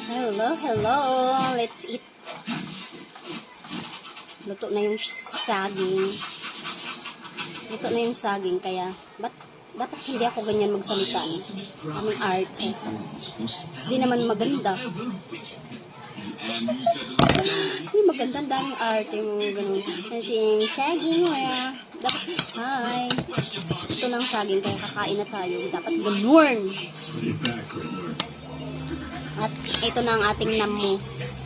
Hello, hello. Let's eat. Luto na yung saging. Luto na yung saging, kaya dapat hindi ako ganyan magsalita. Aming art. Hindi naman maganda. Hindi maganda, daming art. Yung ganun. Yung saging, dapat, hi. Ito ng saging, kaya kakain na tayo. Dapat ganun. At ito na ang ating namus.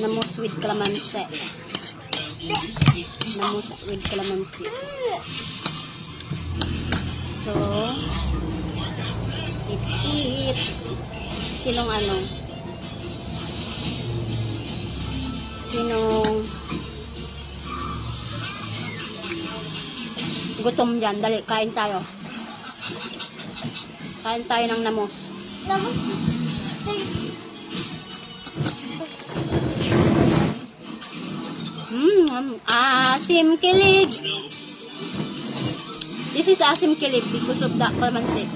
Namus with calamansi. Namus with calamansi. So, let's eat. Sinong gutom dyan? Dali, kain tayo. Kain tayo ng namus. Asim kilig. This is asim kilig because of the calamansi.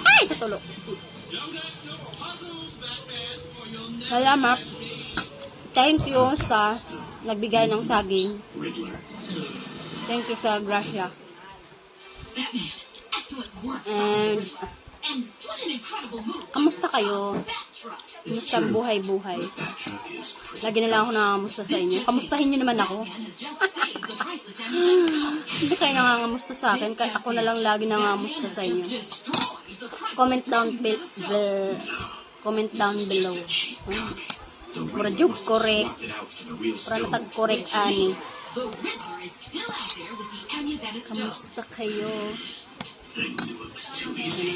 Ay, tutulo. Salamat. Thank you sa nagbigay ng saging. Thank you sa grasya. And kamusta kayo? Kamusta ang buhay-buhay? Lagi na lang ako nangangamusta sa inyo. Kamustahin nyo naman ako. Hindi kayo nangangamusta sa akin. Kaya ako na lang lagi nangangamusta sa inyo. Comment down below. Mura jug correct. Para natag-correct ani. Kamusta kayo?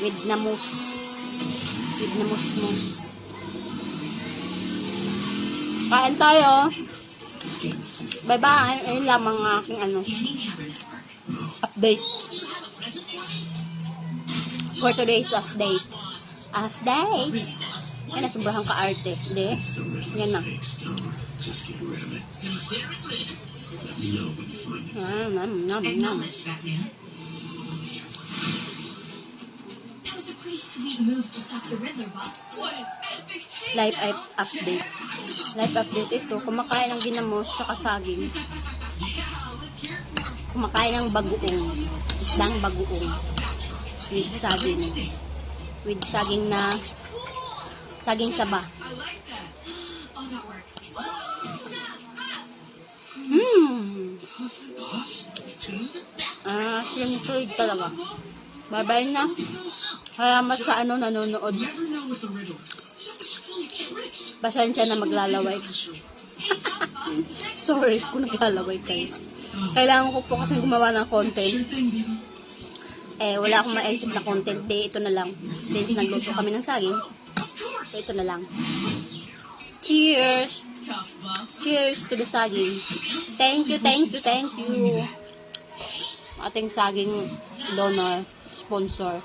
With namus. With namus-mus. Kain tayo. Bye-bye. Ayun lamang ang aking update. For today's update. Update. Yan na, sobrang ka-arte. Hindi? Yan na. Nam. Live update. Live update ito. Kumakain ng ginamos tsaka saging. Kumakain ng bagoong. Isdang bagoong. With saging. With saging na saging saba. Siyempre talaga. Bye-bye na. Salamat sa nanonood. Pasensya na maglalaway. Sorry kung naglalaway kayo. Kailangan ko po kasi gumawa ng content. Wala akong maisip na content. Ito na lang. Since nagluto kami ng saging, ito na lang. Cheers! Cheers to the saging. Thank you. Ating saging donor, sponsor.